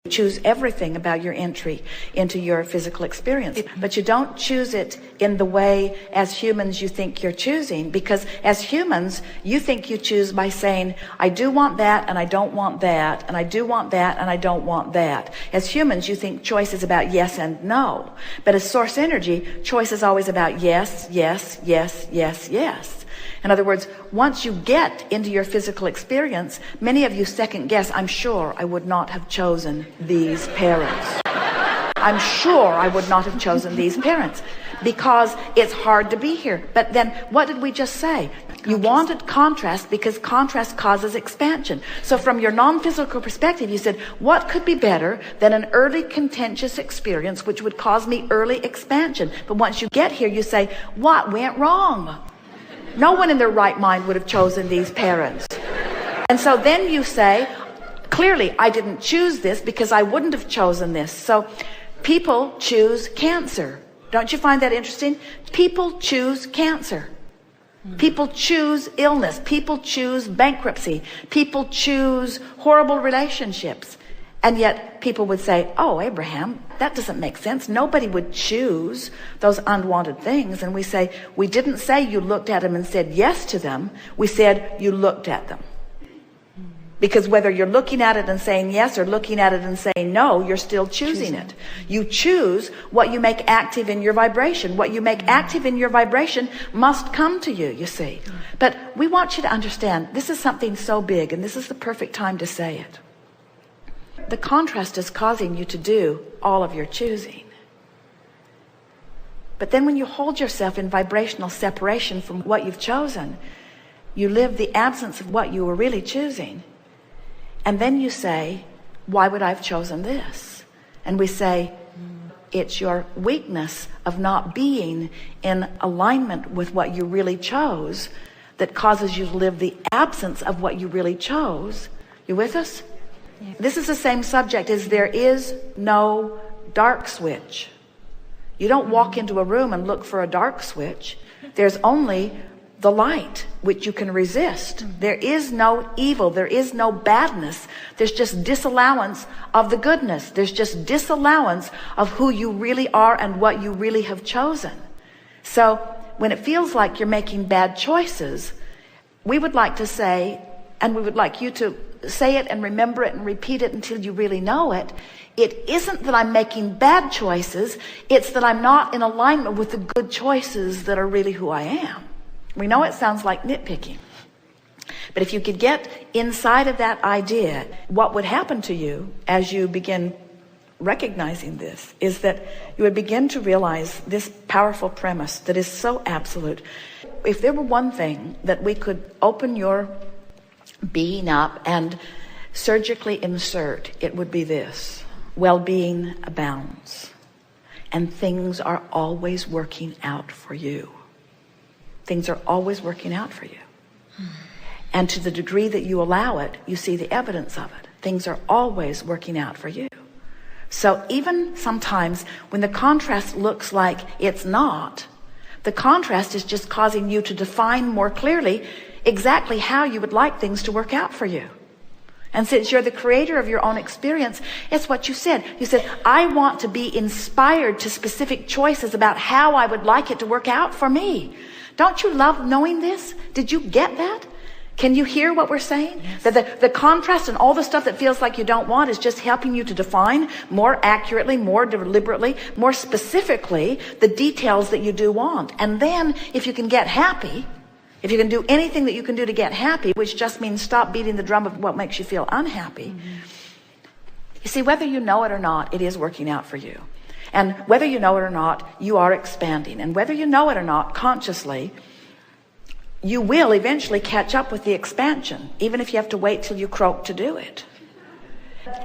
choose everything about your entry into your physical experience, but you don't choose it in the way as humans you think you're choosing, because as humans you think you choose by saying, I do want that and I don't want that, and I do want that and I don't want that. As humans you think choice is about yes and no, but as source energy, choice is always about yes, yes, yes, yes, yes. In other words, once you get into your physical experience, many of you second guess, I'm sure I would not have chosen these parents. I'm sure I would not have chosen these parents because it's hard to be here. But then what did we just say? You wanted contrast because contrast causes expansion. So from your non-physical perspective, you said, what could be better than an early contentious experience which would cause me early expansion? But once you get here, you say, what went wrong? No one in their right mind would have chosen these parents. And so then you say, clearly I didn't choose this because I wouldn't have chosen this. So people choose cancer. Don't you find that interesting? People choose cancer. People choose illness. People choose bankruptcy. People choose horrible relationships. And yet people would say, oh, Abraham, that doesn't make sense. Nobody would choose those unwanted things. And we say, we didn't say you looked at them and said yes to them. We said you looked at them. Because whether you're looking at it and saying yes or looking at it and saying no, you're still choosing it. You choose what you make active in your vibration. What you make active in your vibration must come to you, you see. But we want you to understand, this is something so big, and this is the perfect time to say it. The contrast is causing you to do all of your choosing. But then when you hold yourself in vibrational separation from what you've chosen, you live the absence of what you were really choosing. And then you say, why would I have chosen this? And we say, it's your weakness of not being in alignment with what you really chose that causes you to live the absence of what you really chose. You with us? Yeah. This is the same subject as there is no dark switch. You don't walk into a room and look for a dark switch. There's only the light, which you can resist. There is no evil. There is no badness. There's just disallowance of the goodness. There's just disallowance of who you really are and what you really have chosen. So when it feels like you're making bad choices, we would like to say, and we would like you to say it and remember it and repeat it until you really know it. It isn't that I'm making bad choices. It's that I'm not in alignment with the good choices that are really who I am. We know it sounds like nitpicking, but if you could get inside of that idea, what would happen to you as you begin recognizing this is that you would begin to realize this powerful premise that is so absolute. If there were one thing that we could open your being up and surgically insert, it would be this: well-being abounds, and things are always working out for you. Things are always working out for you. And to the degree that you allow it, you see the evidence of it. Things are always working out for you. So even sometimes when the contrast looks like it's not, the contrast is just causing you to define more clearly exactly how you would like things to work out for you. And since you're the creator of your own experience, it's what you said. You said, I want to be inspired to specific choices about how I would like it to work out for me. Don't you love knowing this? Did you get that? Can you hear what we're saying? Yes. That the contrast and all the stuff that feels like you don't want is just helping you to define more accurately, more deliberately, more specifically the details that you do want. And then if you can get happy, if you can do anything that you can do to get happy, which just means stop beating the drum of what makes you feel unhappy. You see, whether you know it or not, it is working out for you. And whether you know it or not, you are expanding. And whether you know it or not, consciously, you will eventually catch up with the expansion, even if you have to wait till you croak to do it.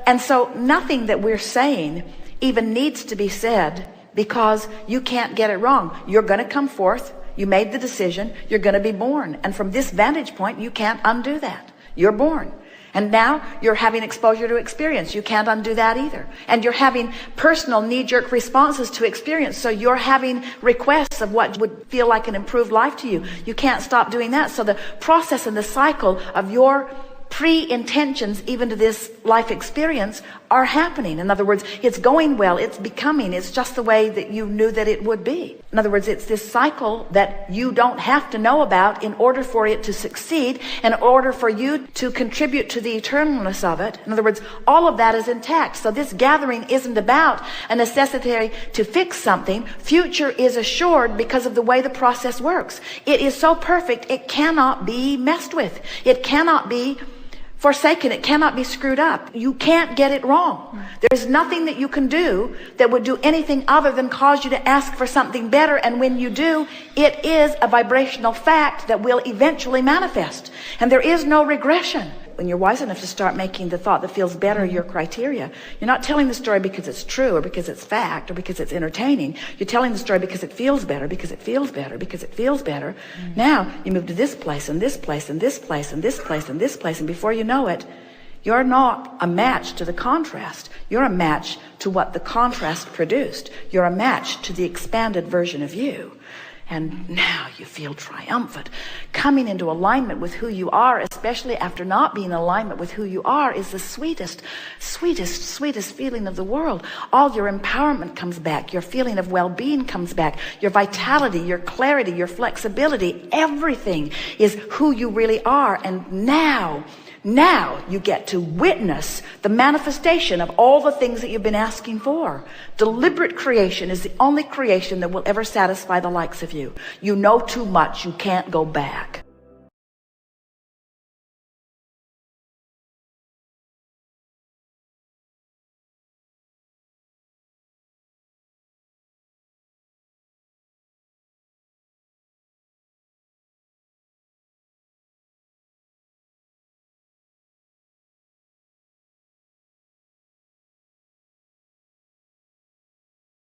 And so nothing that we're saying even needs to be said, because you can't get it wrong. You're going to come forth. You made the decision. You're going to be born. And from this vantage point, you can't undo that. You're born. And now you're having exposure to experience. You can't undo that either. And you're having personal knee-jerk responses to experience. So you're having requests of what would feel like an improved life to you. You can't stop doing that. So the process and the cycle of your pre-intentions even to this life experience are happening. In other words, it's going well, it's becoming, it's just the way that you knew that it would be. In other words, it's this cycle that you don't have to know about in order for it to succeed, in order for you to contribute to the eternalness of it. In other words, all of that is intact. So this gathering isn't about a necessity to fix something. Future is assured because of the way the process works. It is so perfect, it cannot be messed with. It cannot be forsaken. It cannot be screwed up. You can't get it wrong. There's nothing that you can do that would do anything other than cause you to ask for something better. And when you do, it is a vibrational fact that will eventually manifest. And there is no regression. When you're wise enough to start making the thought that feels better your criteria, you're not telling the story because it's true or because it's fact or because it's entertaining. You're telling the story because it feels better, because it feels better, because it feels better. Now you move to this place and this place and this place and this place and this place, and before you know it, you're not a match to the contrast. You're a match to what the contrast produced. You're a match to the expanded version of you. And now you feel triumphant. Coming into alignment with who you are, especially after not being in alignment with who you are, is the sweetest, sweetest, sweetest feeling of the world. All your empowerment comes back. Your feeling of well-being comes back. Your vitality, your clarity, your flexibility, everything is who you really are. And now you get to witness the manifestation of all the things that you've been asking for. Deliberate creation is the only creation that will ever satisfy the likes of you. You know too much. You can't go back.